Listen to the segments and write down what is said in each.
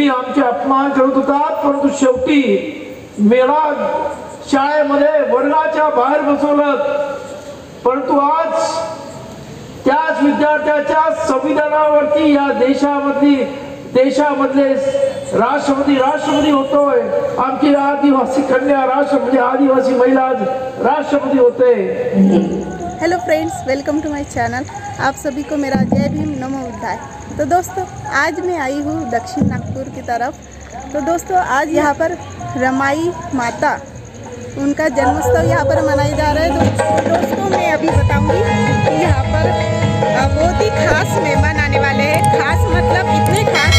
तुम्ही आमचे अपमान करत होतात, परंतु शेवटी मेला शाळेमध्ये वर्गाच्या बाहेर बसवलं, परंतु आज त्याच विद्यार्थ्याच्या संविधानावरती या देशामधले राष्ट्रपती होतोय। आमची आदिवासी कन्या राष्ट्रपती, आदिवासी महिला राष्ट्रपति होते। Hello friends, welcome to my channel. आप सभी को मेरा जय भीम नमो बुद्धाय। तो दोस्तों, आज मैं आई हूँ दक्षिण नागपुर की तरफ। तो दोस्तों, आज यहाँ पर रमाई माता उनका जन्मोत्सव यहाँ पर मनाया जा रहा है। तो दोस्तों, मैं अभी बताऊंगी कि यहाँ पर बहुत ही खास मेहमान आने वाले हैं। खास मतलब इतने खास,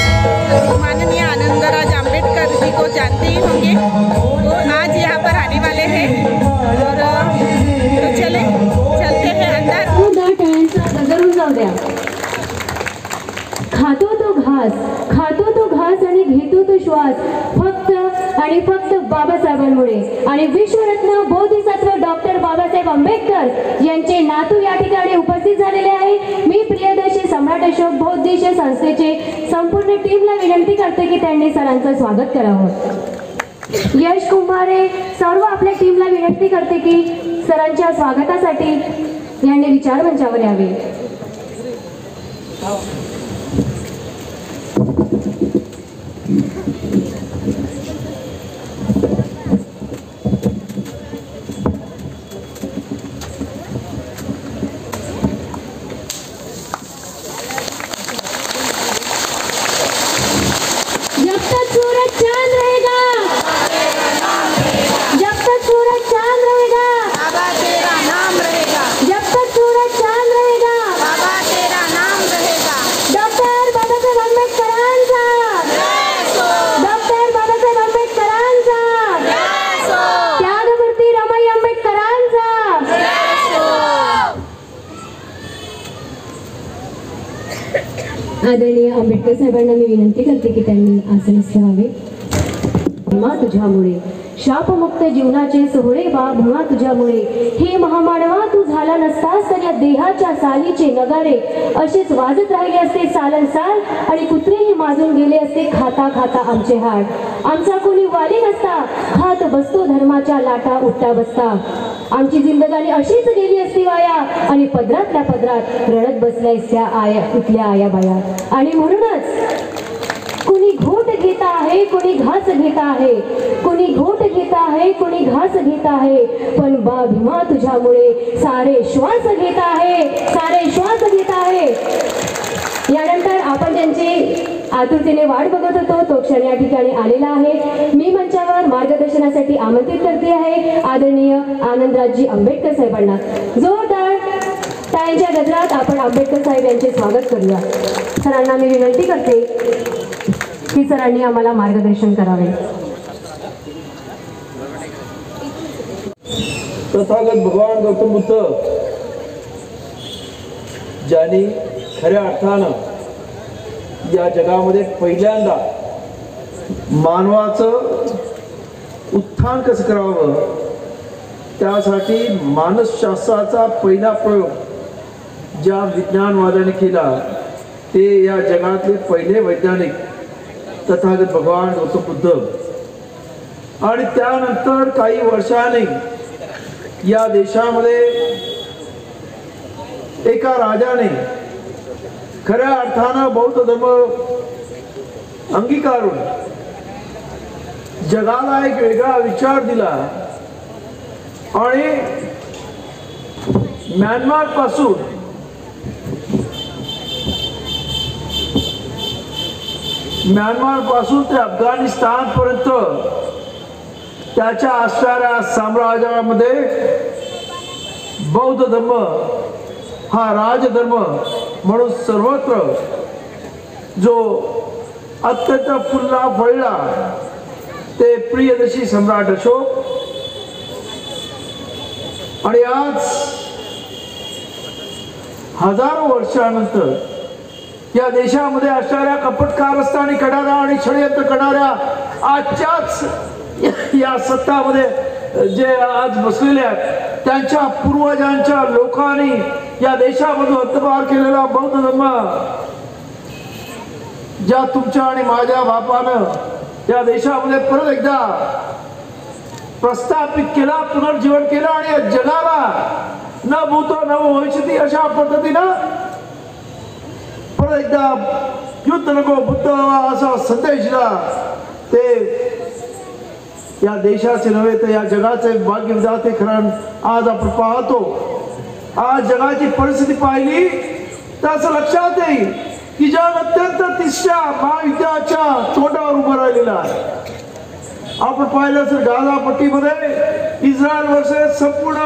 माननीय आनंदराज आंबेडकर जी को जानते ही होंगे, वो आज यहाँ पर आने वाले हैं। और तो चलते हैं अंदर। गगरून जाऊ द्या। खातो तो घास आणि घेतो तो श्वास, फक्त आणि फक्त बाबासाहेबांमुळे। आणि विश्वरत्न बोधिसत्व डॉक्टर बाबासाहेब आंबेडकर यांचे नातू या ठिकाणी उपस्थित झालेले आहे। मी प्रियदर्शी सम्राट अशोक बौद्धिश संस्थेचे संपूर्ण टीमला विनंती करते की त्यांनी सरांचं स्वागत करावं। यश कुंभारे सर्व आपल्या टीमला विनंती करते की सरांच्या स्वागतासाठी यांनी विचारमंचावर यावे। आदरणीय आंबेडकर साहेबांना मी विनंती करते की त्यांनी आसनस्थ व्हावे। भीमा तुझ्यामुळे शापमुक्त जीवनाचे सोहळे बा, भीमा तुझ्यामुळे हे महामानवा तू झाला नसतास तर या देहाच्या सालीचे नगारे असेच वाजत राहिले असते सालन साल, आणि कुत्रेही माजून गेले असते खाता खाता आमचे हाड। आमचा कोणी वाली नसता, खात बसतो धर्माच्या लाटा उठता बसता। आमची जिंदगानी अशीच गेली असती वाया, आणि पदरातल्या पदरात रडत बसल्या त्या आया इथल्या आया बाया। आणि म्हणूनच कोणी घोट घेता आहे, कोणी घास घेता आहे, कोणी घोट घेता आहे, कोणी घास घेता आहे, पण बा भीमा तुझ्यामुळे सारे श्वास घेत आहे, सारे श्वास घेत आहे। यानंतर आपण त्यांची आतुरतेने वाट बघत होतो, तो क्षण या ठिकाणी आलेला आहे। मी मंचावर मार्गदर्शनासाठी आमंत्रित करते आहे आदरणीय आनंदराजजी आंबेडकर साहेबांना। जोरदार टाळ्यांच्या गजरात आपण आंबेडकर साहेब यांचे स्वागत करूया। सरांना मी विनंती करते की सरांनी आम्हाला मार्गदर्शन करावे। तथागत भगवान गौतम बुद्ध ज्यांनी खऱ्या अर्थानं या जगामध्ये पहिल्यांदा मानवाचं उत्थान कसं करावं, त्यासाठी मानसशास्त्राचा पहिला प्रयोग ज्या विज्ञानवाद्याने केला, ते या जगातले पहिले वैज्ञानिक तथागत भगवान गौतम बुद्ध। आणि त्यानंतर काही वर्षांनी या देशामध्ये एका राजाने खऱ्या अर्थानं बौद्ध धर्म अंगीकारून जगाला एक वेगळा विचार दिला। आणि म्यानमार पासून ते अफगाणिस्तान पर्यंत त्याच्या असणाऱ्या साम्राज्यामध्ये बौद्ध धर्म हा राजधर्म म्हणून सर्वत्र जो अत्यंत फुलला फळला, ते प्रियदर्शी सम्राट अशोक। आणि आज हजारो वर्षानंतर या देशामध्ये असणाऱ्या कपटकारस्थानी करणाऱ्या आणि षडयंत्र करणाऱ्या आजच्याच या सत्तामध्ये जे आज बसलेले आहेत, त्यांच्या पूर्वजांच्या लोकांनी या देशामधून हद्दपार केलेला बौद्ध धर्म ज्या तुमच्या आणि माझ्या बापानं या देशामध्ये परत एकदा प्रस्थापित केला, पुनर्जीवन केलं आणि या जगाला न भूतो न भविष्यती अशा पद्धतीनं परत एकदा युद्ध नको बुद्ध असा संदेश दिला. ते या देशाचे नव्हे तर या जगाचे भाग्य विधाते खरं आज आपण पाहतो. आज जगाची परिस्थिती पाहिली तर असं लक्षात येईल की जग अत्यंत तिसऱ्या महायुद्धाच्या तोंडावर उभं राहिलेलं आहे. आपण पाहिलं तर गाझा पट्टीमध्ये इस्रायल वर्सेस संपूर्ण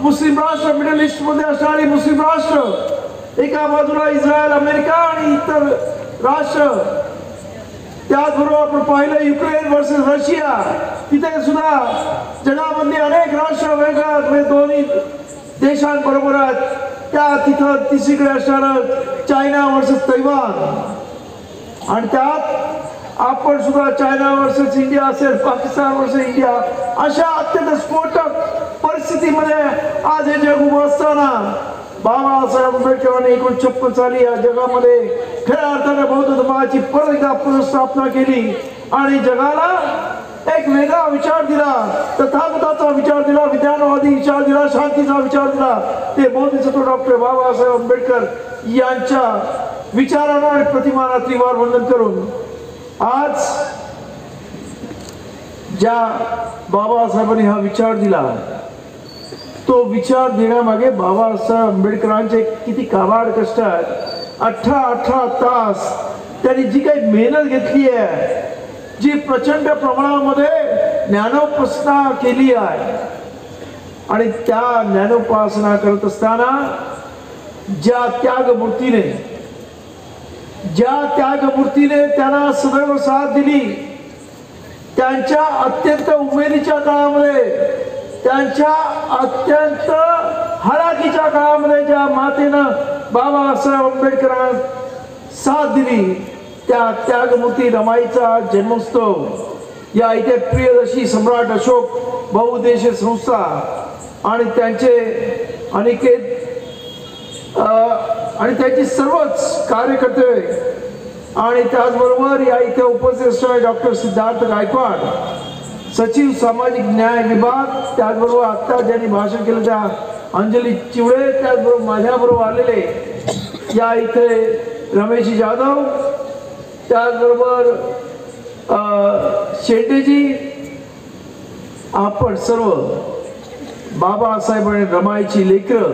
मुस्लिम राष्ट्र, मिडल ईस्ट मध्ये असणारी मुस्लिम राष्ट्र, एका बाजूला इस्रायल, अमेरिका आणि इतर राष्ट्र. त्याचबरोबर आपण पाहिलं युक्रेन वर्सेस रशिया, तिथे सुद्धा जगामधली अनेक राष्ट्र वेगळ्या दोन्ही देशांबरोबर आहेत. त्या तिथं तिसरीकडे असणारं चायना वर्सेस तैवान, आणि त्यात आपण सुद्धा चायना वर्सेस इंडिया असेल, पाकिस्तान वर्सेस इंडिया, अशा अत्यंत स्फोटक परिस्थितीमध्ये आज हे जग उभं असताना बाबासाहेब आंबेडकरांनी 1956 साली या जगामध्ये खऱ्या अर्थाने बौद्ध धर्माची परत एकदा पुनर्स्थापना केली आणि जगाला एक वेगळा विचार दिला, तथागताचा विचार दिला, विज्ञानवादी विचार दिला, शांतीचा विचार दिला. ते बोधिसत्व डॉक्टर बाबासाहेब आंबेडकर यांच्या विचारांना आणि प्रतिमाना त्रिवार वंदन करून आज ज्या बाबासाहेबांनी हा विचार दिला, तो विचार देण्यामागे बाबासाहेब आंबेडकरांचे किती काबाड कष्ट आहेत. 18 तास त्यांनी जी काही मेहनत घेतली आहे, जी प्रचंड प्रमाणामध्ये ज्ञानोपासना केली आहे, आणि त्या ज्ञानोपासना करत असताना ज्या त्यागमूर्तीने त्यांना सदैव साथ दिली, त्यांच्या अत्यंत उमेदीच्या काळामध्ये, त्यांच्या अत्यंत हलाखीच्या काळामध्ये ज्या मातेनं बाबासाहेब आंबेडकरांना साथ दिली, त्या त्यागमूर्ती रमाईचा जन्मोत्सव या इथे प्रियदर्शी सम्राट अशोक बहुउद्देशीय संस्था आणि त्यांचे अनेकेत आणि त्यांची सर्वच कार्यकर्ते आणि त्याचबरोबर या इथे उपस्थित असणारे डॉक्टर सिद्धार्थ गायकवाड, सचिव सामाजिक न्याय विभाग, त्याचबरोबर आत्ता ज्यांनी भाषण केलं त्या अंजली चिवडे, त्याचबरोबर माझ्याबरोबर आलेले या इथे रमेश जाधव, त्याचबरोबर शेट्टीजी, आपण सर्व बाबासाहेब आणि रमाईची लेकरं,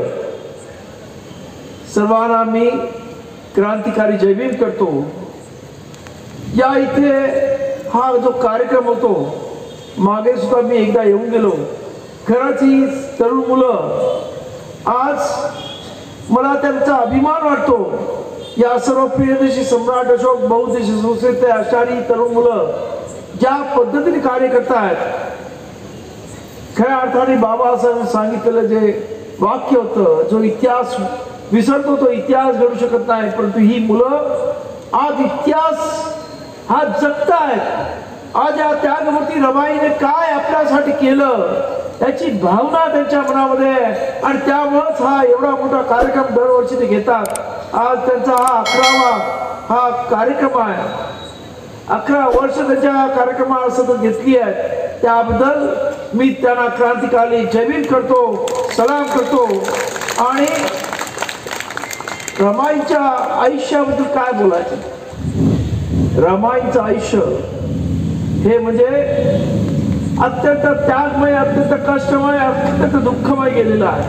सर्वांना मी क्रांतिकारी जय भीम करतो. या इथे हा जो कार्यक्रम होतो, मागे सुद्धा मी एकदा येऊन गेलो. खरंच ही तरुण मुलं, आज मला त्यांचा अभिमान वाटतो. या सर्व प्रियदर्शी सम्राट अशोक बहुउद्देशीय संस्थेत असणारी तरुण मुलं ज्या पद्धतीने कार्य करतायत, खऱ्या अर्थाने बाबासाहेबांनी सांगितलेलं जे वाक्य होतं, जो इतिहास विसरतो तो इतिहास घडू शकत नाही, परंतु ही मुलं आज इतिहास हा जगतायत. आज या त्यागमूर्ती रमाईने काय आपल्यासाठी केलं याची भावना त्यांच्या मनामध्ये आहे, आणि त्यामुळेच हा एवढा मोठा कार्यक्रम दरवर्षी ते घेतात. आज त्यांचा हा 11वा कार्यक्रम आहे. 11 वर्ष त्यांच्या कार्यक्रमाला सतत घेतली आहेत. त्याबद्दल मी त्यांना क्रांतिकारी जय भीम करतो, सलाम करतो. आणि रमाईच्या आयुष्याबद्दल काय बोलायचं. रमाईचं आयुष्य हे म्हणजे अत्यंत त्यागमय, अत्यंत कष्टमय, अत्यंत दुःखमय गेलेलं आहे.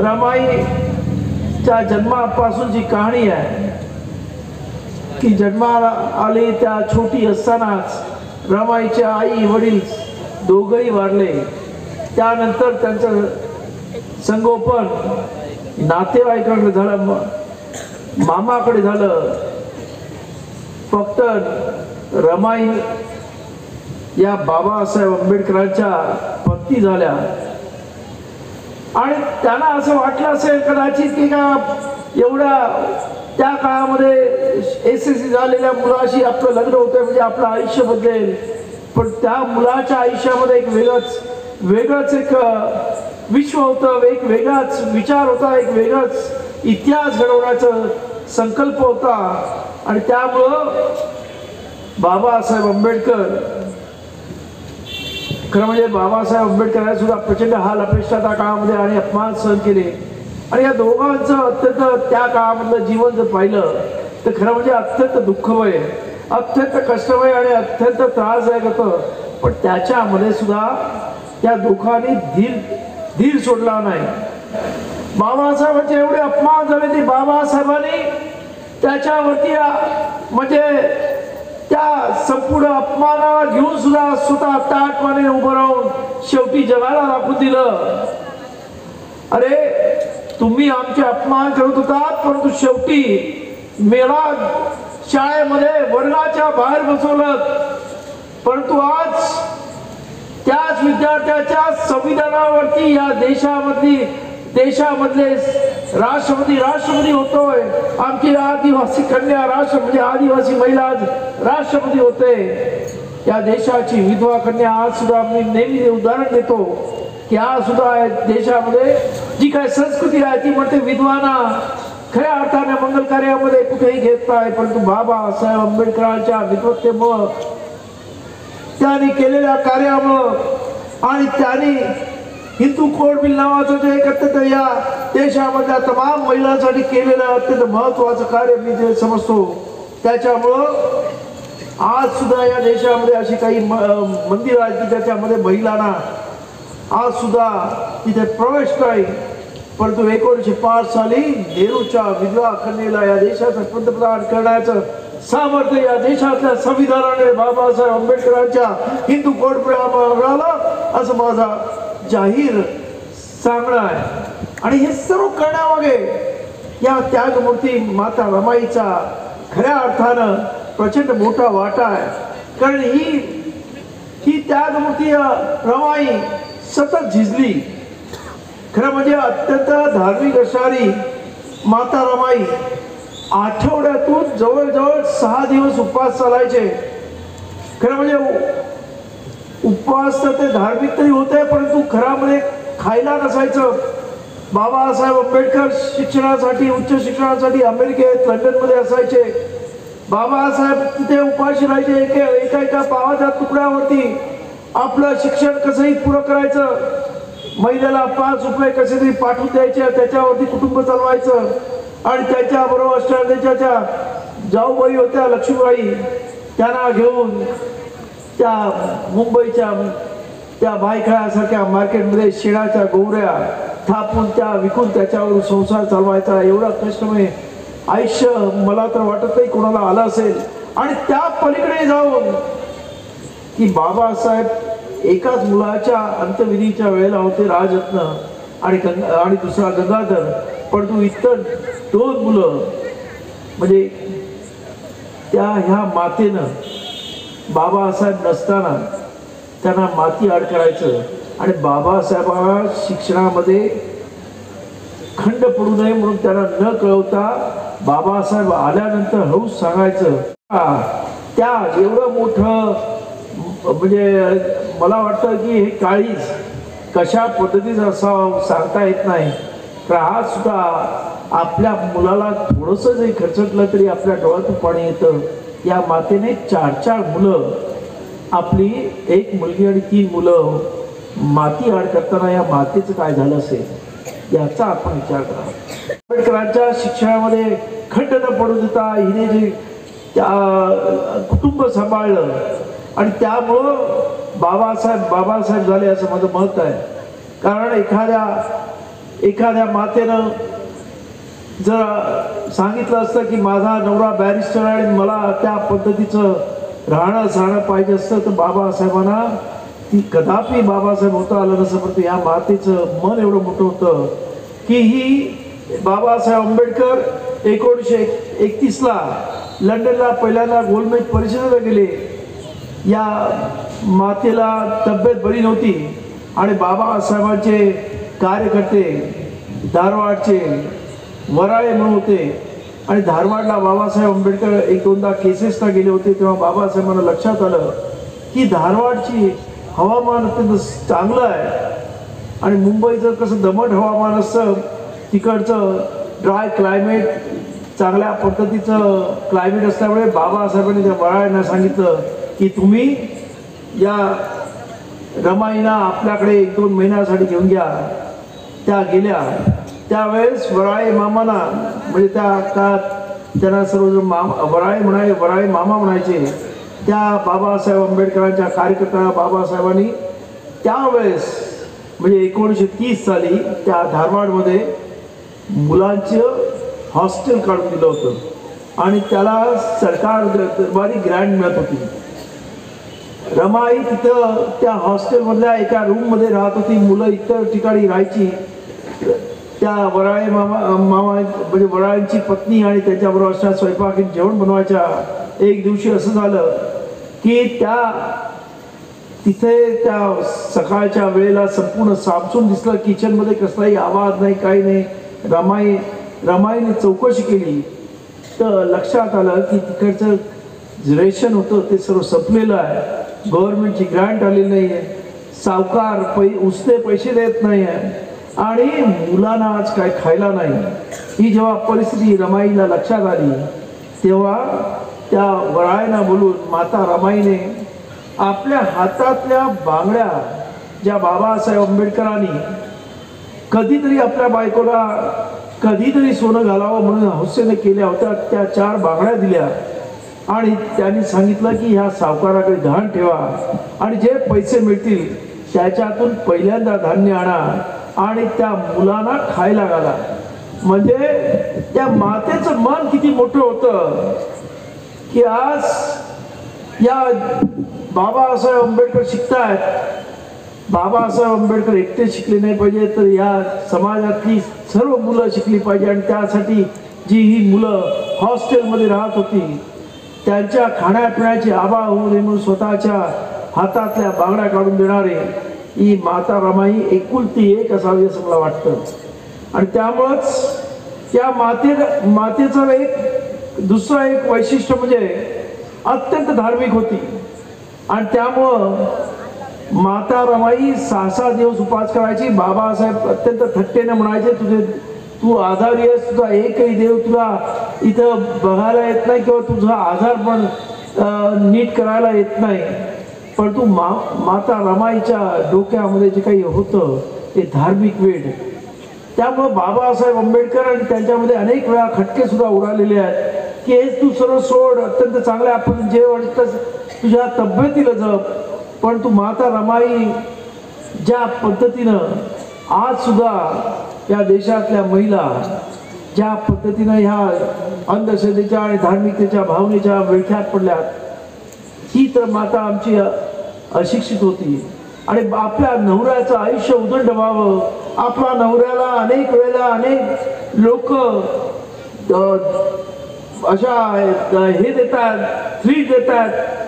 रमाईच्या जन्मापासून जी कहाणी आहे की जन्माला आले त्या छोटी असतानाच रमाईच्या आई वडील दोघंही वारले. त्यानंतर त्यांचं संगोपन नातेवाईकांकडे झालं, मामाकडे झालं. फक्त रमाई या बाबासाहेब आंबेडकरांच्या भक्ती झाल्या आणि त्यांना असं वाटलं असेल कदाचित की का एवढ्या त्या काळामध्ये SSC झालेल्या मुलाशी आपलं लग्न होतं म्हणजे आपलं आयुष्य बदलेल. पण त्या मुलाच्या आयुष्यामध्ये एक वेगळंच एक विश्व होतं, एक वेगळाच विचार होता, एक वेगळाच इतिहास घडवण्याचा संकल्प होता. आणि त्यामुळं बाबासाहेब आंबेडकर खरं म्हणजे बाबासाहेब आंबेडकरांनी सुद्धा प्रचंड हाल अपेक्षा त्या काळामध्ये आणि अपमान सहन केले आणि या दोघांचं अत्यंत त्या काळामधलं जीवन जर पाहिलं तर खरं म्हणजे अत्यंत दुःखमय, अत्यंत कष्टमय आणि अत्यंत त्रासदायक होतं. पण त्याच्यामध्ये सुद्धा त्या दुःखाने धीर सोडला नाही. बाबासाहेबांचे एवढे अपमान झाले की बाबासाहेबांनी त्याच्यावरती म्हणजे त्या संपूर्ण अपमानाला घेऊन सुद्धा स्वतः ताटपणे उभं राहून शेवटी जगाला दाखवून दिलं, अरे तुम्ही आमचे अपमान करत होतात परंतु शेवटी मेला शाळेमध्ये वर्गाच्या बाहेर बसवलं, परंतु आज त्याच विद्यार्थ्याच्या संविधानावरती या देशामधले राष्ट्रपती होतोय. आमची आदिवासी कन्या म्हणजे आदिवासी महिला आज राष्ट्रपती होते. या देशाची विधवा कन्या आज सुद्धा मी नेहमी उदाहरण देतो की आज सुद्धा देशामध्ये जी काय संस्कृती आहे ती म्हणते विधवांना खऱ्या अर्थाने मंगल कार्यामध्ये कुठेही घेत नाही, परंतु बाबासाहेब आंबेडकरांच्या विधवतेमुळं त्यांनी केलेल्या कार्यामुळं आणि त्यांनी हिंदू कोड बिल नावाचं जे एक अत्यंत या देशामधल्या तमाम महिलांसाठी केलेलं अत्यंत महत्वाचं कार्य मी जे समजतो, त्याच्यामुळं आज सुद्धा या देशामध्ये अशी काही मंदिर आहेत की ज्याच्यामध्ये महिलांना आज सुद्धा तिथे प्रवेश नाही. परंतु 1905 साली नेहरूच्या विधवा कन्येला या देशाचं पंतप्रधान करण्याचं सामर्थ्य या देशातल्या संविधानाने बाबासाहेब आंबेडकरांच्या हिंदू कोड मिळालं असं माझा जाहीर सांगणं आहे. आणि हे सर्व करण्यामागे या त्यागमूर्ती माता रमाईचा खऱ्या अर्थानं प्रचंड मोठा वाटा आहे. कारण ही त्यागमूर्ती रमाई सतत झिजली. खरं म्हणजे अत्यंत धार्मिक असणारी माता रमाई आठवड्यातून जवळजवळ 6 दिवस उपवास चालायचे. खरं म्हणजे उपवास तर ते धार्मिक तरी होते, परंतु घरामध्ये खायला नसायचं. बाबासाहेब आंबेडकर शिक्षणासाठी उच्च शिक्षणासाठी अमेरिकेत लंडनमध्ये असायचे. बाबासाहेब तिथे उपाशी राहायचे. एका पावाच्या तुकड्यावरती आपलं शिक्षण कसंही पुरं करायचं. महिन्याला 5 रुपये कसे तरी पाठवून द्यायचे, त्याच्यावरती कुटुंब चालवायचं. आणि त्याच्याबरोबर अष्टाध्याच्या जाऊबाई होत्या लक्ष्मीबाई, त्यांना घेऊन त्या मुंबईच्या त्या भायखळ्यासारख्या मार्केटमध्ये शेणाच्या गोवऱ्या थापून त्या विकून त्याच्यावर संसार चालवायचा. एवढा कष्टमय आयुष्य मला तर वाटत नाही कोणाला आलं असेल. आणि त्या पलीकडे जाऊन की बाबासाहेब एकाच मुलाच्या अंत्यविधीच्या वेळेला होते, राजरत्न आणि दुसरा गंगाधर. परंतु इतर 2 मुलं म्हणजे ह्या मातेनं बाबासाहेब नसताना त्यांना माती आड करायचं आणि बाबासाहेबांना शिक्षणामध्ये खंड पडू नये म्हणून त्यांना न कळवता बाबासाहेब आल्यानंतर हळूच सांगायचं. त्या एवढं मोठं म्हणजे मला वाटतं की हे काळीज कशा पद्धतीचं असावं सांगता येत नाही. तर आज सुद्धा आपल्या मुलाला थोडंसं जरी खर्चटलं तरी आपल्या डोळ्यातून पाणी येतं. या मातेने 4 मुलं, आपली 1 मुलगी आणि 3 मुलं माती आड करताना या मातेचं काय झालं असेल याचा आपण विचार करा. आंबेडकरांच्या शिक्षणामध्ये खंड न पडू देता हिने जे कुटुंब सांभाळलं आणि त्यामुळं बाबासाहेब झाले असं माझं मत आहे. कारण एखाद्या मातेनं जर सांगितलं असतं की माझा नवरा बॅरिस्टर आहे आणि मला त्या पद्धतीचं राहणं पाहिजे असतं तर बाबासाहेबांना ती कदापि बाबासाहेब होता आलं नसतं. परंतु या मातेचं मन एवढं मोठं होतं की ही बाबासाहेब आंबेडकर 1931ला लंडनला पहिल्यांदा गोलमेज परिषदेला गेले. या मातेला तब्येत बरी नव्हती आणि बाबासाहेबांचे कार्यकर्ते धारवाडचे वराळे म्हणून होते आणि धारवाडला बाबासाहेब आंबेडकर 1-2दा केसेसला गेले होते. तेव्हा बाबासाहेबांना लक्षात आलं की धारवाडची हवामान अत्यंत चांगलं आहे आणि मुंबईचं कसं दमट हवामान असतं, तिकडचं ड्राय क्लायमेट चांगल्या पद्धतीचं क्लायमेट असल्यामुळे बाबासाहेबांनी त्या वराळ्यांना सांगितलं की तुम्ही या रमाईना आपल्याकडे 1-2 महिन्यासाठी घेऊन घ्या. त्या गेल्या. त्यावेळेस वराळे मामाना म्हणजे त्या काळात त्यांना सर्वजण वराळे मामा म्हणायचे. त्या बाबासाहेब आंबेडकरांच्या कार्यकर्त्या बाबासाहेबांनी त्यावेळेस म्हणजे 1930 साली त्या धारवाडमध्ये मुलांचं हॉस्टेल काढून दिलं होतं आणि त्याला सरकार दरबारी ग्रँट मिळत होती. रमाई तिथं त्या हॉस्टेलमधल्या एका रूममध्ये राहत होती. मुलं इतर ठिकाणी राहायची. त्या वराळे मामा म्हणजे वराळ्यांची पत्नी आणि त्याच्याबरोबर अशा स्वयंपाकी जेवण बनवायच्या. एक दिवशी असं झालं की तिथे त्या सकाळच्या वेळेला संपूर्ण सामसून दिसलं. किचनमध्ये कसलाही आवाज नाही, काही नाही. रमाईने चौकशी केली तर लक्षात आलं की तिकडचं रेशन होतं ते सर्व संपलेलं आहे. गव्हर्नमेंटची ग्रँट आलेली नाही आहे. सावकार उसने पैसे देत नाही आहे आणि मुलांना आज काय खायला नाही. ही जेव्हा परिस्थिती रमाईला लक्षात आली तेव्हा त्या वराळ्यांना बोलून माता रमाईने आपल्या हातातल्या बांगड्या ज्या बाबासाहेब आंबेडकरांनी कधीतरी आपल्या बायकोला कधीतरी सोनं घालावं म्हणून हौसेने केल्या होत्या त्या 4 बांगड्या दिल्या आणि त्यांनी सांगितलं की ह्या सावकाराकडे गहाण ठेवा आणि जे पैसे मिळतील त्याच्यातून पहिल्यांदा धान्य आणा आणि त्या मुलांना खायला घाला. म्हणजे त्या मातेचं मन किती मोठं होतं की आज या बाबासाहेब आंबेडकर शिकतायत. बाबासाहेब आंबेडकर एकटे शिकले नाही पाहिजे तर या समाजातली सर्व मुलं शिकली पाहिजे आणि त्यासाठी जी ही मुलं हॉस्टेलमध्ये राहत होती त्यांच्या खाण्यापिण्याची आबा होऊ नये म्हणून स्वतःच्या हातातल्या बांगड्या काढून देणारे ही माता रमाई एकुलती एक असावी असं मला वाटतं. आणि त्यामुळंच या मातेचं एक दुसरं एक वैशिष्ट्य म्हणजे अत्यंत धार्मिक होती आणि त्यामुळं माता रमाई 6 दिवस उपवास करायची. बाबासाहेब अत्यंत थट्टेने म्हणायचे तू आजारी आहेस, तुझा एकही देव तुला इथं बघायला येत नाही किंवा तुझा आजार पण नीट करायला येत नाही. पण तू माता रमाईच्या डोक्यामध्ये जे काही होतं ते धार्मिक वेड. त्यामुळं बाबासाहेब आंबेडकर आणि त्यांच्यामध्ये अनेक वेळा खटके सुद्धा उडालेले आहेत की हेच तू सर्व सोड, अत्यंत चांगल्या आपण जे वाटतं तुझ्या तब्येतीला जप. पण तू माता रमाई ज्या पद्धतीनं आज सुद्धा या देशातल्या महिला ज्या पद्धतीनं ह्या अंधश्रद्धेच्या आणि धार्मिकतेच्या भावनेच्या विळख्यात पडल्यात ही तर माता आमची अशिक्षित होती आणि आपल्या नवऱ्याचं आयुष्य उदंड व्हावं. आपल्या नवऱ्याला अनेक वेळेला अनेक लोक अशा हे देतात, फ्री देतात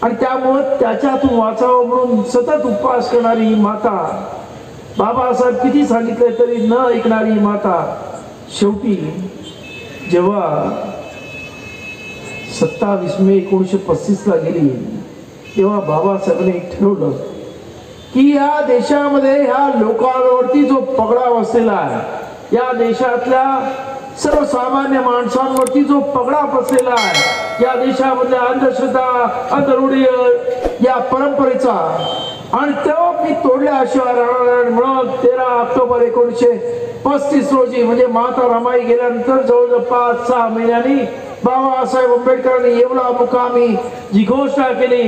आणि त्यामुळं त्याच्यातून वाचावं म्हणून सतत उपवास करणारी ही माता, बाबासाहेब किती सांगितले तरी न ऐकणारी माता, शेवटी जेव्हा 27 मे 1935 गेली तेव्हा बाबासाहेबांनी ठरवलं की या देशामध्ये ह्या लोकांवरती जो पगडा बसलेला आहे, या देशातल्या सर्वसामान्य माणसांवरती जो पगडा बसलेला आहे, या देशामधल्या अंधश्रद्धा, अंधरूढी या परंपरेचा, आणि तेव्हा मी तोडल्याशिवाय राहणार म्हणून 13 ऑक्टोबर 1935 रोजी म्हणजे माता रमाई गेल्यानंतर जवळजवळ 5-6 महिन्यांनी बाबासाहेब आंबेडकरांनी एवढा मुकामी जी घोषणा केली,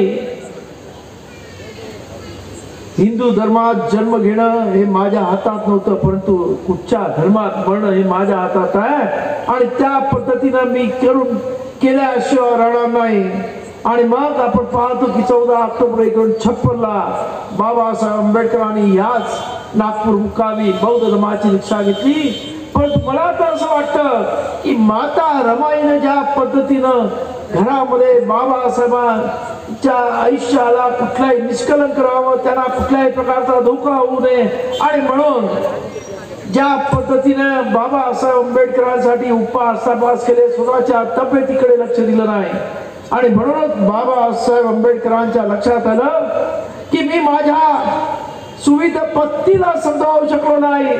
हिंदू धर्मात जन्म घेणं हे माझ्या हातात नव्हतं, परंतु कुठच्या धर्मात मरणं हे माझ्या हातात आहे आणि त्या पद्धतीनं मी केल्याशिवाय राहणार नाही. आणि मग आपण पाहतो की 14 ऑक्टोबर 1956 बाबासाहेब आंबेडकरांनी याच नागपूर मुक्कामी बौद्ध धर्माची दीक्षा घेतली. पण मला तर असं वाटतं की माता रमाईने ज्या पद्धतीनं घरामध्ये बाबासाहेबांच्या आयुष्याला कुठलाही निष्कलंक राहावं, त्यांना कुठल्याही प्रकारचा धोका होऊ नये आणि म्हणून ज्या पद्धतीने बाबासाहेब आंबेडकरांसाठी उपवास केले, स्वतःच्या तब्येतीकडे लक्ष दिलं नाही आणि म्हणूनच बाबासाहेब आंबेडकरांच्या लक्षात आलं की मी माझ्या सुविध पत्नीला समजावू शकलो नाही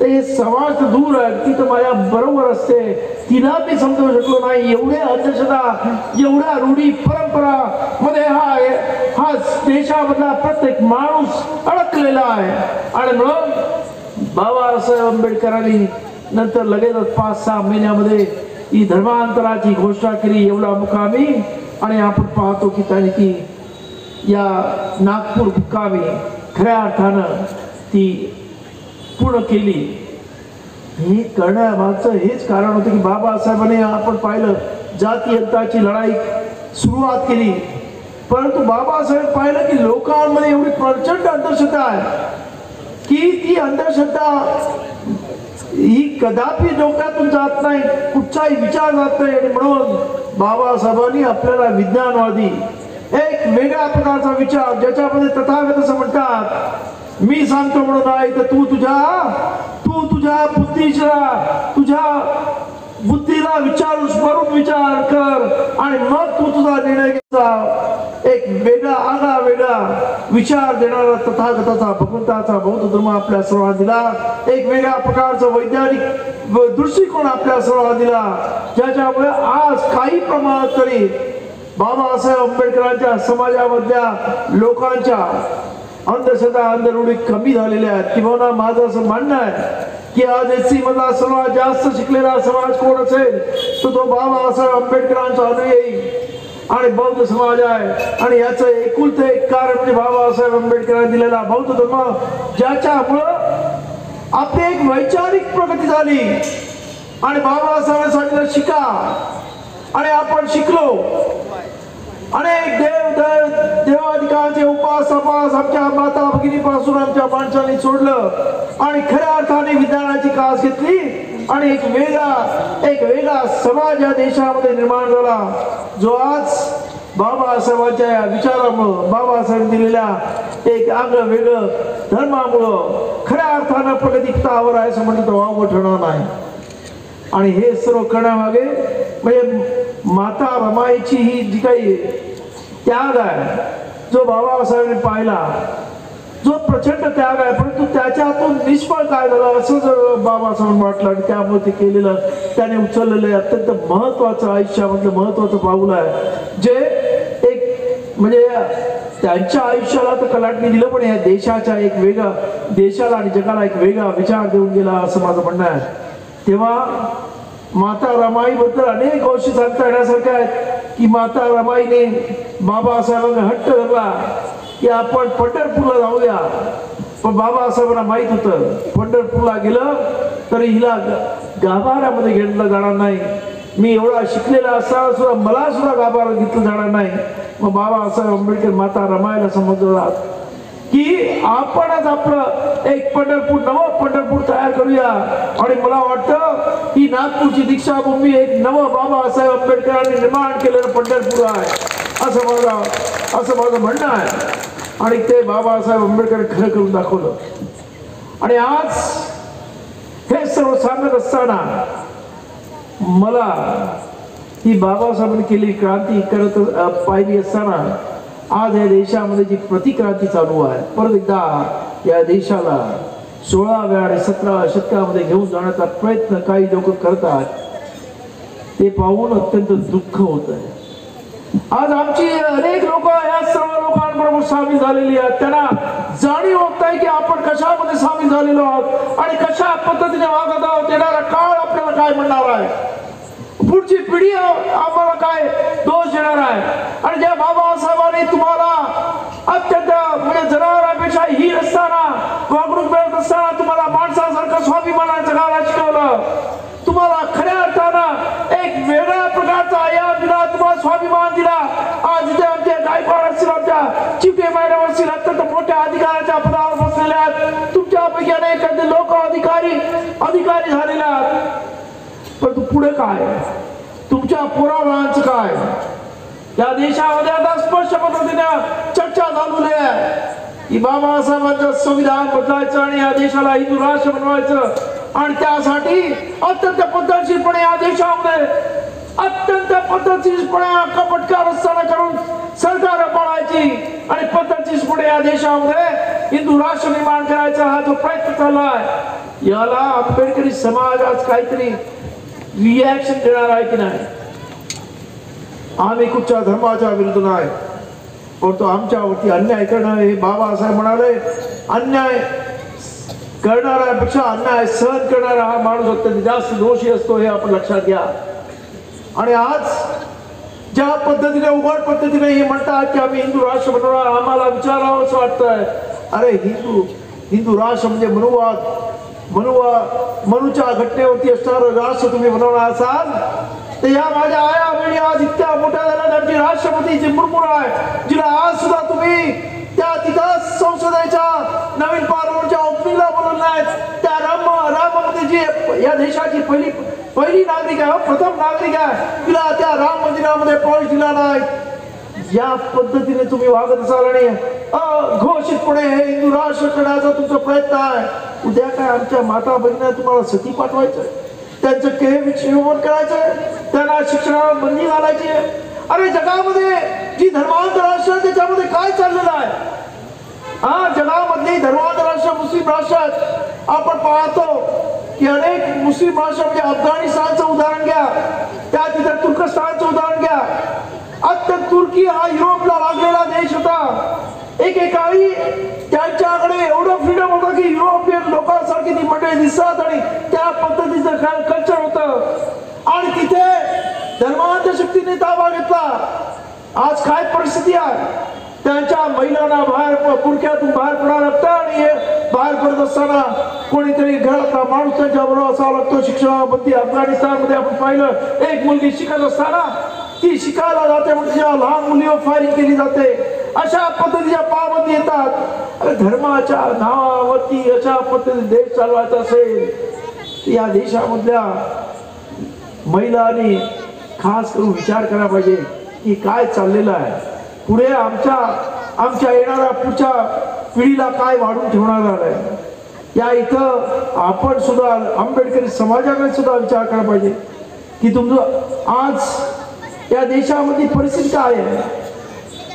तर हे समाज तर दूर आहे, ती तर माझ्या बरोबर असते, तिला मी समजवू शकलो नाही. एवढे अंधश्रद्धा, एवढ्या रूढी परंपरा मध्ये हा देशामधला प्रत्येक माणूस अडकलेला आहे. आणि म्हणून बाबासाहेब आंबेडकरांनी नंतर लगेचच 5-6 महिन्यामध्ये ही धर्मांतराची घोषणा केली एवढा मुकामी. आणि आपण पाहतो की त्यांनी ती या नागपूर मुक्कामी खऱ्या अर्थानं ती पूर्ण केली. हे करण्यामागचं हेच कारण होतं की बाबासाहेबांनी आपण पाहिलं जातीयताची लढाई सुरुवात केली, परंतु बाबासाहेब पाहिलं की लोकांमध्ये एवढी प्रचंड अंधश्रद्धा आहे की ती अंधश्रद्धा ही कदापि डोक्यातून जात नाही, कुठचाही विचार जात नाही. आणि म्हणून बाबासाहेबांनी आपल्याला विज्ञानवादी एक वेगळ्या प्रकारचा विचार, ज्याच्यामध्ये तथागत असं म्हणतात, मी सांगतो म्हणून नाही तर तू तुझ्या तुझ्या बुद्धीला स्मरून विचार कर आणि मग तू तुझा निर्णय घ्यायचा. एक वेगळा विचार देणारा तथागताचा, भगवंताचा बौद्ध धर्म आपल्या सर्वांना दिला. एक वेगळ्या प्रकारचं वैज्ञानिक दृष्टिकोन आपल्या सर्वांना दिला, ज्याच्यामुळे आज काही प्रमाणात तरी बाबासाहेब आंबेडकरांच्या समाजामधल्या लोकांच्या अंधश्रद्धा, अंधरूढी कमी झालेल्या आहेत. किंवा माझं असं म्हणणं आहे की आज एससी मधला सर्वात जास्त शिकलेला समाज कोण असेल तर तो बाबासाहेब आंबेडकरांचा अनुयायी आणि बौद्ध समाज आहे. आणि याचं एकुलते एक कारण म्हणजे बाबासाहेब आंबेडकरांनी दिलेला बौद्ध धर्म, ज्याच्यामुळं आपली एक वैचारिक प्रगती झाली. आणि बाबासाहेबांनी सांगितलं शिका, आणि आपण शिकलो. अनेक देवाधिकांचे उपास आमच्या माता भगिनीपासून आमच्या माणसांनी सोडलं आणि खऱ्या अर्थाने विज्ञानाची कास घेतली. आणि एक वेगळा समाज या देशामध्ये निर्माण झाला, जो आज बाबासाहेबांच्या या विचारामुळं, बाबासाहेब दिलेल्या एक आगळं वेगळं धर्मामुळं खऱ्या अर्थानं प्रगतीपथावर आहे असं म्हणलं तर वावगं ठरणार नाही. आणि हे सर्व करण्यामागे म्हणजे माता रमाईची ही जी काही त्याग आहे, जो बाबासाहेबांनी पाहिला, जो प्रचंड त्याग आहे, परंतु त्याच्यातून निष्फळ काय झालं असं जर बाबासाहेबांना वाटलं. आणि त्यामुळे ते केलेलं, त्याने उचललेलं अत्यंत महत्वाचं आयुष्यामधलं महत्वाचं पाऊल आहे, जे एक म्हणजे त्यांच्या आयुष्याला तर कलाटणी दिलं, पण या देशाच्या एक वेगळा, देशाला आणि जगाला एक वेगळा विचार देऊन गेला असं माझं म्हणणं आहे. तेव्हा माता रमाई बद्दल अनेक गोष्टी सांगता येण्यासारख्या आहेत की माता रमाईने बाबासाहेबांना हट्ट धरला की आपण पंढरपूरला जाऊया. पण बाबासाहेबांना माहित होतं पंढरपूरला गेलं तरी हिला गाभाऱ्यामध्ये घेतलं जाणार नाही. मी एवढा शिकलेला असताना सुद्धा मला सुद्धा गाभाऱ्यात घेतलं जाणार नाही. मग बाबासाहेब आंबेडकर माता रमाईला समजलं की आपणच आपलं एक नवं पंढरपूर तयार करूया. आणि मला वाटतं ही नागपूरची दीक्षाभूमी एक नवं बाबासाहेब आंबेडकरांनी निर्माण केलेलं पंढरपूर आहे असं माझं म्हणणं आहे. आणि ते बाबासाहेब आंबेडकर खरं करून दाखवलं. आणि आज हे सर्व सांगत असताना मला ही बाबासाहेबांनी केलेली क्रांती करत पाहिली असताना आज या देशामध्ये जी प्रतिक्रांती चालू आहे, परत एकदा या देशाला 16व्या आणि 17व्या शतकामध्ये घेऊन जाण्याचा प्रयत्न काही लोक करतात, ते पाहून अत्यंत दुःख होत आहे. आज आमची अनेक लोक या सर्व लोकांबरोबर सामील झालेली आहेत. त्यांना जाणीव होत आहे की आपण कशामध्ये सामील झालेलो आहोत आणि कशा पद्धतीने वागत आहोत. येणारा काळ आपल्याला काय म्हणणार आहे, पुढची पिढी आम्हाला काय दोष देणार आहे. आणि ज्या बाबासाहेबांनी तुम्हाला अत्यंत म्हणजे जनावरांपेक्षा हीन असताना, वागणूक मिळत असताना तुम्हाला माणसासारखं स्वाभिमानाचं जगायला शिकवलं, तुम्हाला खऱ्या अर्थानं एक वेगळ्या प्रकारचा आयाम दिला, तुम्हाला स्वाभिमान दिला. आज इथे आमचे गायकवाड असतील, आमच्या चिपे मॅडम असतील, अत्यंत मोठ्या अधिकाराच्या पदावर बसलेल्या आहेत. तुमच्यापैकी अनेक लोक अधिकारी झालेले आहेत. परंतु पुढे काय, तुमच्या पुराणांचं काय? या देशामध्ये आता स्पष्ट पद्धतीने चर्चा झालेली आहे की बाबासाहेबांचं संविधान बदलायचं आणि या देशाला हिंदू राष्ट्र बनवायचं. आणि त्यासाठी अत्यंत पद्धतशीरपणे या देशामध्ये अत्यंत पद्धतशीरपणे कपटकार रस्ता करून सरकार पाडायची आणि पद्धतशीरपणे या देशामध्ये हिंदू राष्ट्र निर्माण करायचा हा जो प्रयत्न चालला आहे, याला आंबेडकरी समाज आज काहीतरी रिॲक्शन देणार आहे की नाही? आम्ही कुठच्या धर्माच्या विरुद्ध नाही, परंतु आमच्यावरती अन्याय करणं हे बाबासाहेब म्हणाले, अन्याय करणाऱ्यापेक्षा अन्याय सहन करणारा हा माणूस अत्यंत जास्त दोषी असतो, हे आपण लक्षात घ्या. आणि आज ज्या पद्धतीने उघड पद्धतीने हे म्हणतात की आम्ही हिंदू राष्ट्र बनवणार, आम्हाला विचारावं असं वाटतंय, अरे हिंदू राष्ट्र म्हणजे मनुच्या घटनेवरती असणारं राष्ट्र तुम्ही बनवणार असाल तर या माझ्या आया बहिणी आज इतक्या मोठ्या झाल्या, त्यांची राष्ट्रपती जी मुर्मू आहे, जिला आज सुद्धा तुम्ही त्या तिथं संसदेच्या नवीन पार्लमेंटच्या ओपनिंगला बोलवलं नाहीत. त्या राममध्ये जी या देशाची पहिली नागरिक आहे, प्रथम नागरिक आहे, तिला त्या राम मंदिरामध्ये प्रवेश दिला नाही. या पद्धतीने तुम्ही वागत असाल आणि घोषितपणे हे हिंदू राष्ट्र करण्याचा तुमचा प्रयत्न आहे. उद्या काय आमच्या माता बहिणींना तुम्हाला सती पाठवायचं, त्यांचं विक्षेपण करायचंय, त्यांना शिक्षणाला बंदी घालायची. अरे जगामध्ये जी धर्मांतर राष्ट्र त्याच्यामध्ये काय चाललेलं आहे? जगामधली धर्मांतर राष्ट्र मुस्लिम राष्ट्र आपण पाहतो की अनेक मुस्लिम राष्ट्र म्हणजे अफगाणिस्तानचं उदाहरण घ्या, त्या तिथं तुर्कस्तानचं उदाहरण घ्या. आता तुर्की हा युरोपला लागलेला देश होता. एकेकाळी त्यांच्याकडे एवढं फ्रीडम होतं की युरोपियन लोकांसारखी ती मंडळी दिसतात आणि त्या पद्धतीचं कल्चर होतं. आणि तिथे धर्मांतर शक्तीने ताबा घेतला. आज काय परिस्थिती आहे? त्यांच्या महिलांना पुरक्यातून बाहेर पडावं लागतं आणि बाहेर पडत असताना कोणीतरी घरातला माणूस त्यांच्या बरोबर असावा लागतो. शिक्षणाबद्दल अफगाणिस्तानमध्ये आपण पाहिलं, एक मुलगी शिकत असताना ती शिकायला जाते म्हणजे लहान मुलीवर फायरिंग केली जाते. अशा पद्धतीच्या पाबंदी येतात. धर्माच्या नावावरती अशा पद्धतीने देश चालवायचा असेल या देशामधल्या महिलांनी खास करून विचार करायला पाहिजे की काय चाललेलं आहे पुढे, आमच्या येणाऱ्या पुढच्या पिढीला काय वाढून ठेवणार आहे. या इथं आपण सुद्धा आंबेडकरी समाजाने सुद्धा विचार करायला पाहिजे की तुमचं आज या देशामध्ये परिस्थिती काय आहे.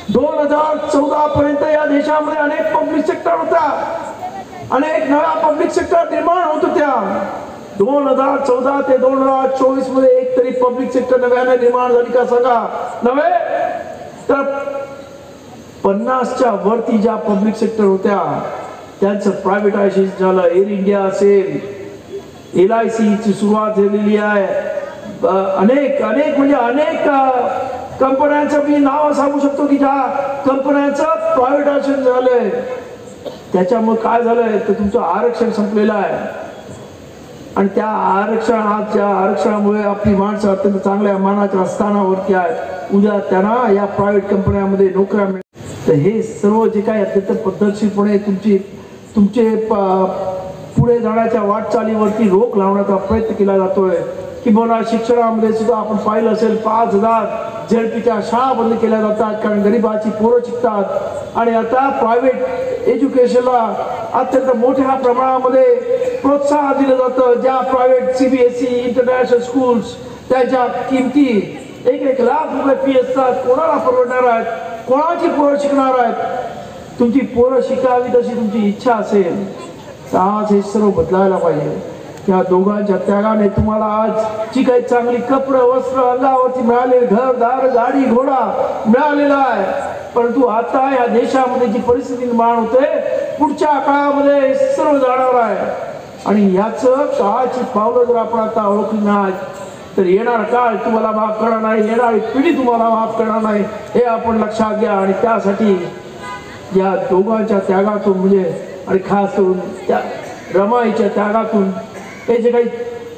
2014 पर्यंत या देशामध्ये अनेक पब्लिक सेक्टर होता, अनेक नव्या पब्लिक सेक्टर निर्माण होत होत्या. 2014 ते 2024 मध्ये एक तरी पब्लिक सेक्टर नव्याने निर्माण झाली का सांगा? नव्हे तर 50च्या वरती ज्या पब्लिक सेक्टर होत्या त्यांचं प्रायव्हेटायझेशन झालं. एअर इंडिया असेल, LIC ची सुरुवात झालेली आहे. अनेक म्हणजे अनेक कंपन्यांचं मी नाव सांगू शकतो की ज्या कंपन्यांचं प्रायव्हेटायझेशन झालंय. त्याच्यामुळे काय झालंय तर तुमचं आरक्षण संपलेलं आहे आणि त्या आरक्षणामुळे आपली माणसं अत्यंत चांगल्या मानाच्या स्थानावरती आहेत. उद्या त्यांना या प्रायव्हेट कंपन्यांमध्ये नोकऱ्या मिळतात. तर हे सर्व जे काही अत्यंत पद्धतशीरपणे तुमचे पुढे जाण्याच्या वाटचालीवरती रोख लावण्याचा प्रयत्न केला जातोय. किंवा शिक्षणामध्ये सुद्धा आपण पाहिलं असेल 5000 झेडपीच्या शाळा बंद केल्या जातात कारण गरिबाची पोरं शिकतात. आणि आता प्रायव्हेट एज्युकेशनला अत्यंत मोठ्या प्रमाणामध्ये प्रोत्साहन दिलं जातं. ज्या प्रायव्हेट CBSE इंटरनॅशनल स्कूल्स त्याच्या किमती 1 लाख रुपये फी असतात. कोणाला परवडणार आहेत? कोणाची पोरं शिकणार आहेत? तुमची पोरं शिकावी तशी तुमची इच्छा असेल तर आज हे सर्व बदलायला पाहिजे. त्या दोघांच्या त्यागाने तुम्हाला आज जी काही चांगली कपडे वस्त्र अंगावरती मिळाले, घरदार गाडी घोडा मिळालेला आहे. परंतु आता या देशामध्ये जी परिस्थिती निर्माण होते पुढच्या काळामध्ये सर्व जाणार आहे. आणि याचं काळाची पावलं जर आपण आता ओळखली नाही तर येणार काळ तुम्हाला माफ करणार नाही, येणारी पिढी तुम्हाला माफ करणार नाही, हे आपण लक्षात घ्या. आणि त्यासाठी या दोघांच्या त्यागातून म्हणजे आणि खास करून त्या रमाईच्या त्यागातून हे जे काही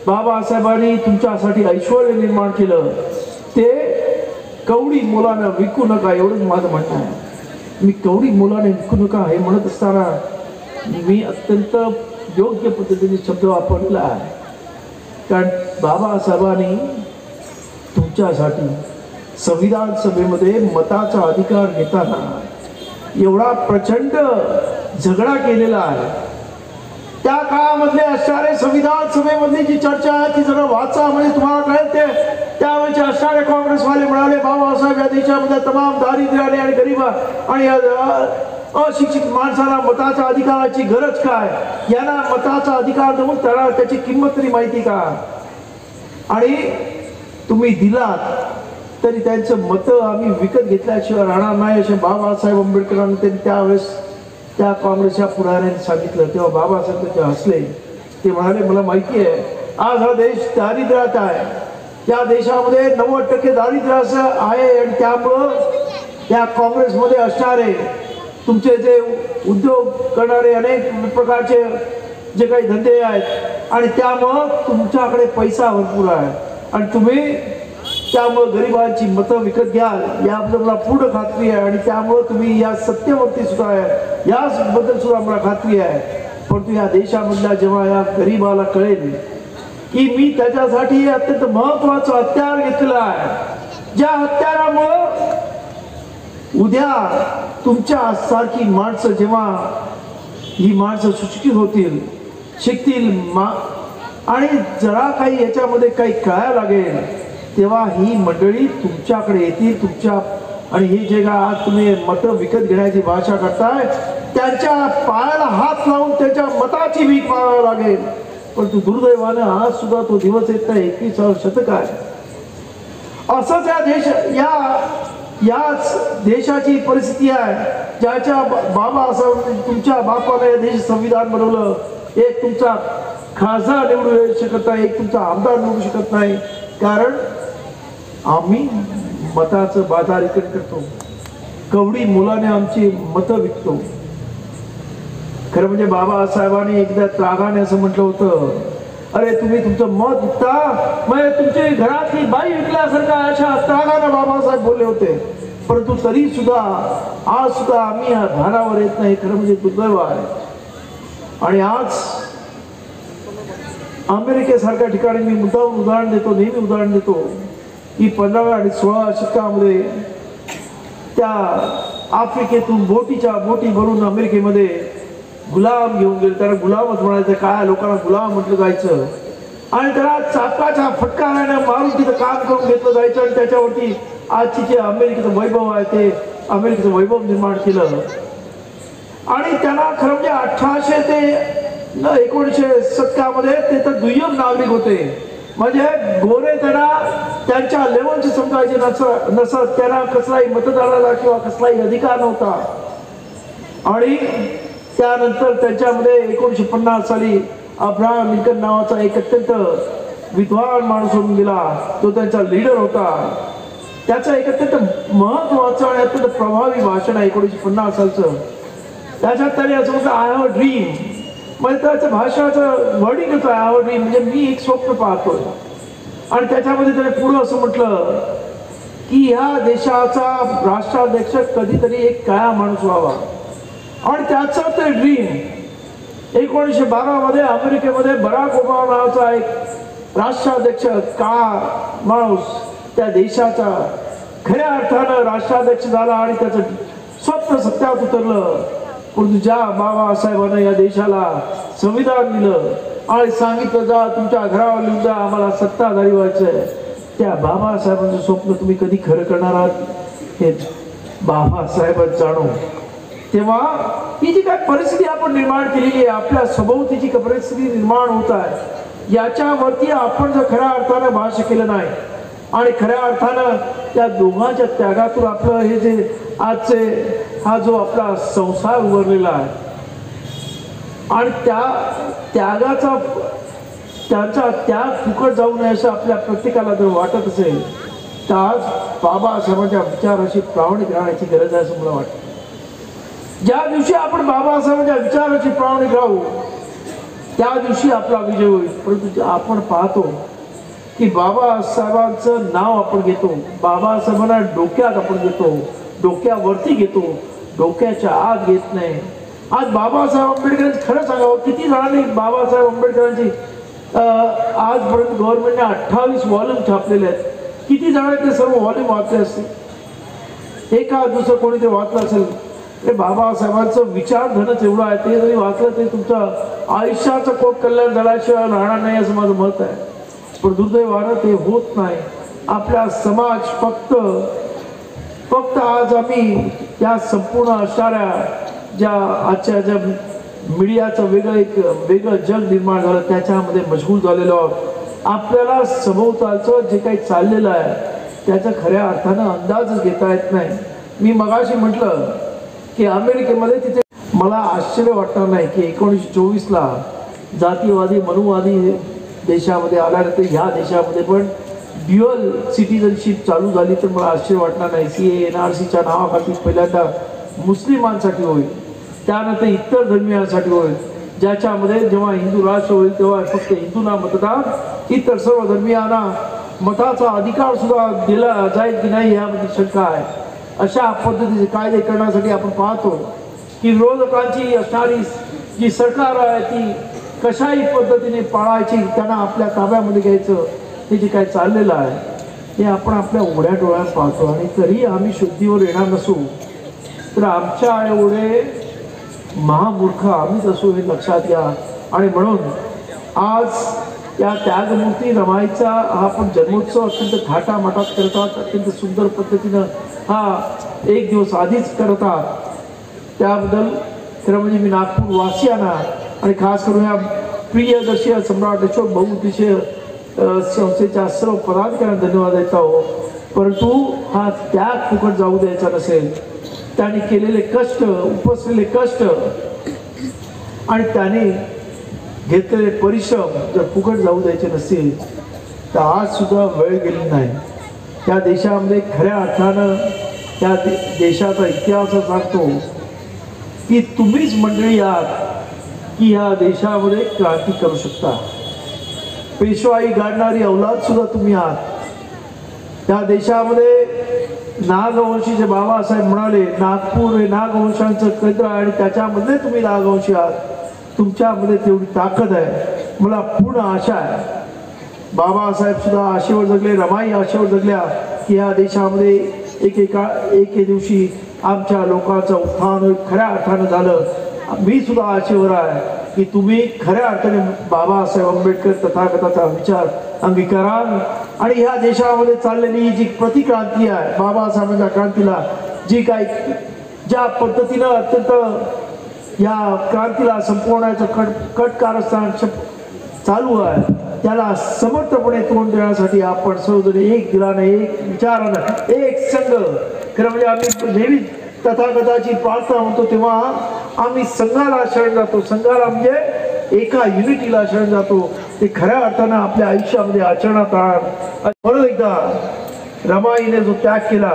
बाबासाहेबांनी तुमच्यासाठी ऐश्वर्य निर्माण केलं ते कवडी मोलानं विकू नका, एवढंच माझं म्हणणं आहे. मी कवडी मोलाने विकू नका हे म्हणत असताना मी अत्यंत योग्य पद्धतीने शब्द वापरलेला आहे. कारण बाबासाहेबांनी तुमच्यासाठी संविधान सभेमध्ये मताचा अधिकार घेताना एवढा प्रचंड झगडा केलेला आहे. त्या काळामधले असणारे संविधान सभेमधली जी चर्चा आहे ती जरा वाचा म्हणजे तुम्हाला कळेल. ते त्यावेळेचे असणारे काँग्रेसवाले म्हणाले बाबासाहेब या देशामध्ये तमाम दारिद्र्याने आणि गरीब आणि अशिक्षित माणसाला मताच्या अधिकाराची गरज काय, यांना मताचा अधिकार देऊन त्याला त्याची किंमत तरी माहिती का? आणि तुम्ही दिलात तरी त्यांचं मत आम्ही विकत घेतल्याशिवाय राहणार नाही असे बाबासाहेब आंबेडकरांनी त्यांनी त्यावेळेस त्या काँग्रेसच्या पुढाऱ्यांनी सांगितलं. तेव्हा बाबासाहेब ते हसले. ते म्हणाले मला माहिती आहे आज हा देश दारिद्र्यात आहे, त्या देशामध्ये 90% दारिद्र्य असं आहे आणि त्यामुळं त्या काँग्रेसमध्ये असणारे तुमचे जे उद्योग करणारे अनेक प्रकारचे जे काही धंदे आहेत आणि त्यामुळं तुमच्याकडे पैसा भरपूर आहे आणि तुम्ही त्यामुळं गरिबांची मतं विकत घ्याल याबद्दल मला पूर्ण खात्री आहे आणि त्यामुळं तुम्ही या सत्तेवरती सुद्धा आहे याबद्दल सुद्धा मला खात्री आहे. परंतु या देशामधल्या जेव्हा या गरिबाला कळेल की मी त्याच्यासाठी अत्यंत महत्वाचं हत्यार घेतलेलं आहे, ज्या हत्यारामुळं उद्या तुमच्या सारखी माणसं जेव्हा ही माणसं सुशिक्षित होतील शिकतील आणि जरा काही याच्यामध्ये काही कळायला लागेल तेव्हा ही मंडळी तुमच्याकडे येतील. तुमच्या आणि हे जे का आज तुम्ही मतं विकत घेण्याची भाषा करताय त्यांच्या पायाला हात लावून त्याच्या मताची भीक मागावी लागेल. परंतु दुर्दैवानं आज सुद्धा तो दिवस येत नाही. 21 शतक आहे. असंच याच देशाची परिस्थिती आहे ज्याच्या बाबासाहेब तुमच्या बापाने देश संविधान बनवलं. एक तुमचा खासदार निवडू शकत नाही, एक तुमचा आमदार निवडू शकत नाही, कारण आम्ही मताचं बाजारीकरण करतो, कवडी मुलाने आमची मतं विकतो. खरं म्हणजे बाबासाहेबांनी एकदा त्रागाने असं म्हटलं होतं, अरे तुम्ही तुमचं मत विकता म्हणजे तुमची घरातली बाई विकल्यासारखा, अशा त्रागाने बाबासाहेब बोलले होते. परंतु तरी सुद्धा आज सुद्धा आम्ही भानावर येत नाही. खरं म्हणजे दुर्दैव आहे. आणि आज अमेरिकेसारख्या ठिकाणी मी मुद्दाम उदाहरण देतो, नेहमी उदाहरण देतो की 15व्या आणि 16व्या शतकामध्ये त्या आफ्रिकेतून बोटी भरून अमेरिकेमध्ये गुलाम घेऊन गेले. त्याला गुलामच म्हणायचं, काय लोकांना गुलाम म्हटलं जायचं आणि त्याला चाकाच्या फटकाने मारून तिथं काम करून घेतलं जायचं आणि त्याच्यावरती आजची जे अमेरिकेचं वैभव आहे ते अमेरिकेचं वैभव निर्माण केलं. आणि त्यांना खरं म्हणजे 1800 ते 1900 शतकामध्ये ते तर दुय्यम नागरिक होते, म्हणजे गोरे त्यांना त्यांच्या लेवलचे समजायचे नसत. त्यांना कसलाही मतदानाला किंवा कसलाही अधिकार नव्हता. आणि त्यानंतर त्यांच्यामध्ये 1950 साली अब्राहम लिंकन नावाचा एक अत्यंत विद्वान माणूस होऊन गेला, तो त्यांचा लीडर होता. त्याचं एक अत्यंत महत्वाचं आणि अत्यंत प्रभावी भाषण आहे 1950 सालचं. त्याच्यात त्याने असं म्हटलं, आय हॅव अ ड्रीम. म्हणजे त्याचं भाषणाचं वर्डिंग होतं, आय हॅव अ ड्रीम म्हणजे मी एक स्वप्न पाहतोय. आणि त्याच्यामध्ये त्याने पुढं असं म्हटलं की ह्या देशाचा राष्ट्राध्यक्ष कधीतरी एक काळा माणूस व्हावा. आणि त्याचं ते ड्रीम 1912 मध्ये अमेरिकेमध्ये बराक ओबामा नावाचा एक राष्ट्राध्यक्ष काळा माणूस त्या देशाचा खऱ्या अर्थानं राष्ट्राध्यक्ष झाला आणि त्याचं स्वप्न सत्यात उतरलं. परंतु ज्या बाबासाहेबांना या देशाला संविधान दिलं आणि सांगितलं जा तुमच्या घरावर लिहून जा आम्हाला सत्ताधारी व्हायचंय, त्या बाबासाहेबांचं स्वप्न तुम्ही कधी खरं करणार आहात हे बाबासाहेबच जाणो. तेव्हा ही जी काय परिस्थिती आपण निर्माण केलेली आहे, आपल्या सभोवतीची परिस्थिती निर्माण होत आहे, याच्यावरती आपण जर खऱ्या अर्थानं भाष्य केलं नाही आणि खऱ्या अर्थानं त्या दोघांच्या त्यागातून आपलं हे जे आजचे हा जो आपला संसार उभारलेला आहे आणि त्या त्यागाचा त्यांचा त्याग फुकट जाऊ नये असं आपल्या प्रत्येकाला जर वाटत असेल तर आज बाबासाहेबांच्या विचाराशी प्रामाणिक राहण्याची गरज आहे असं मला वाटतं. ज्या दिवशी आपण बाबासाहेबांच्या विचाराची प्रामाणिक राहू त्या दिवशी आपला विजय होईल. परंतु आपण पाहतो की बाबासाहेबांचं नाव आपण घेतो, बाबासाहेबांना डोक्यात आपण घेतो, डोक्यावरती घेतो, डोक्याच्या आत घेत नाही. आज बाबासाहेब आंबेडकरांची खरं सांगावं किती जणांनी बाबासाहेब आंबेडकरांची आजपर्यंत गव्हर्नमेंटने 28 व्हॉल्यूम छापलेले आहेत. किती जणांनी ते सर्व व्हॉल्यूम वाचले असते? एका दुसरं कोणी ते वाचलं असेल. हे बाबासाहेबांचं विचारधनच एवढं आहे, ते जरी वाचलं तरी तुमचं आयुष्याचं कोट कल्याण झाल्याशिवाय राहणार नाही असं माझं मत आहे. पण दुर्दैवानं ते होत नाही. आपला समाज फक्त आज आम्ही या संपूर्ण असणाऱ्या ज्या आजच्या ज्या मीडियाचं वेगळं जग निर्माण झालं त्याच्यामध्ये मशगूल झालेलो आहोत. आपल्याला सभोवतालचं जे काही चाललेलं आहे त्याचा खऱ्या अर्थानं अंदाजच घेता येत नाही. मी मगाशी म्हटलं की अमेरिकेमध्ये तिथे मला आश्चर्य वाटणार नाही की 1924ला जातीवादी मनुवादी देशामध्ये आल्यानंतर ह्या देशामध्ये पण ड्युअल सिटिझनशिप चालू झाली तर मला आश्चर्य वाटणार नाही. CA NRCच्या नावाखाली पहिल्यांदा मुस्लिमांसाठी होईल, त्यानंतर इतर धर्मियांसाठी होईल, ज्याच्यामध्ये जेव्हा हिंदू राष्ट्र होईल तेव्हा फक्त हिंदूंना मतदान, इतर सर्व धर्मियांना मताचा अधिकार सुद्धा दिला जाईल की नाही यामध्ये शंका आहे. अशा पद्धतीचे कायदे करण्यासाठी आपण पाहतो की विरोधकांची असणारी जी सरकार आहे ती कशाही पद्धतीने पाळायची, त्यांना आपल्या ताब्यामध्ये घ्यायचं, हे जे काय चाललेलं आहे हे आपण आपल्या उघड्या डोळ्यात पाहतो. आणि तरी आम्ही शुद्धीवर येणार नसू तर आमच्या एवढे महामूर्ख आम्हीच असू हे लक्षात घ्या. आणि म्हणून आज या त्यागमूर्ती रमाईचा हा आपण जन्मोत्सव अत्यंत थाटामाटात करतात, अत्यंत सुंदर पद्धतीनं हा एक दिवस आधीच करतात. त्याबद्दल खरं म्हणजे मी नागपूर वासियांना आणि खास करून या प्रियदर्शी सम्राट अशोक बहुउद्देशीय संस्थेच्या सर्व पदाधिकाऱ्यांना धन्यवाद देत आहोत. परंतु हा त्याग फुकट जाऊ द्यायचा नसेल. त्यांनी केलेले कष्ट, उपसलेले कष्ट आणि त्याने घेतलेले परिश्रम जर फुकट जाऊ द्यायचे नसतील तर आज सुद्धा वेळ गेली नाही. त्या देशामध्ये खऱ्या अर्थानं त्या देशाचा इतिहास सांगतो की तुम्हीच मंडळी आहात की ह्या देशामध्ये क्रांती करू शकता. पेशवाई गाडणारी अवलाद सुद्धा तुम्ही आहात. त्या देशामध्ये नागवंशीचे बाबासाहेब म्हणाले नागपूर हे नागवंशांचं केंद्र आहे आणि त्याच्यामध्ये तुम्ही नागवंशी आहात. तुमच्यामध्ये तेवढी ताकद आहे. मला पूर्ण आशा आहे बाबासाहेब सुद्धा आशेवर जगले, रमाई आशेवर जगल्या की या देशामध्ये एके दिवशी आमच्या लोकांचं उत्थान खऱ्या अर्थानं झालं. मी सुद्धा आशेवर आहे की तुम्ही खऱ्या अर्थाने बाबासाहेब आंबेडकर तथागताचा विचार अंगीकाराल आणि ह्या देशामध्ये चाललेली जी प्रतिक्रांती आहे बाबासाहेबांच्या क्रांतीला जी काही ज्या पद्धतीनं अत्यंत या क्रांतीला संपवण्याचं कटकारस्थान चालू आहे त्याला समर्थपणे तोंड देण्यासाठी आपण सर्वजण एक दिलानं, एक विचारानं, एक संघ. खरं म्हणजे आम्ही नेहमी तथागताची प्रार्थना म्हणतो तेव्हा आम्ही संघाला शरण जातो. संघाला म्हणजे एका युनिटीला शरण जातो. ते खऱ्या अर्थानं आपल्या आयुष्यामध्ये आचरणात आण. म्हणून एकदा रमाईने जो त्याग केला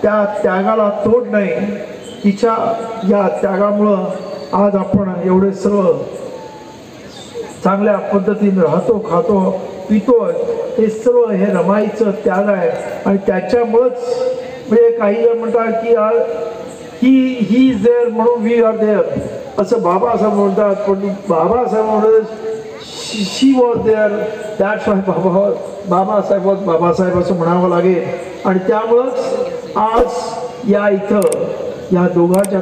त्या त्यागाला तोड नाही. तिच्या या त्यागामुळं आज आपण एवढे सर्व चांगल्या पद्धतीने राहतो, खातो, पितोय. हे सर्व हे रमाईचं त्याग आहे आणि त्याच्यामुळंच म्हणजे काही जण म्हणतात की ही इज देअर म्हणून वी आर देअर असं बाबासाहेब म्हणतात. पण बाबासाहेब म्हणतात she was there that's why Babasaheb was Babasaheb असं म्हणावं लागेल. आणि त्यामुळंच आज या इथं या दोघांच्या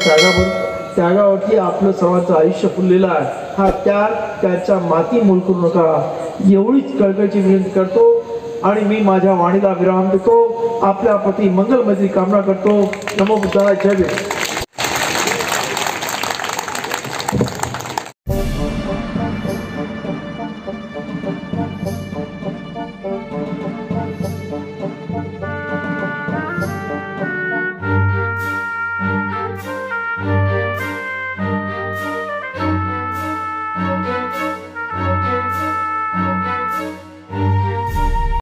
त्यागावरती आपलं सर्वांचं आयुष्य फुललेलं आहे. हा त्याग त्याच्या माती मोल करू नका एवढीच कळकळीची विनंती करतो आणि मी माझ्या वाणीला विराम देतो. आपल्या प्रती मंगलमयी कामना करतो. नमो बुद्धाय. जय भीम.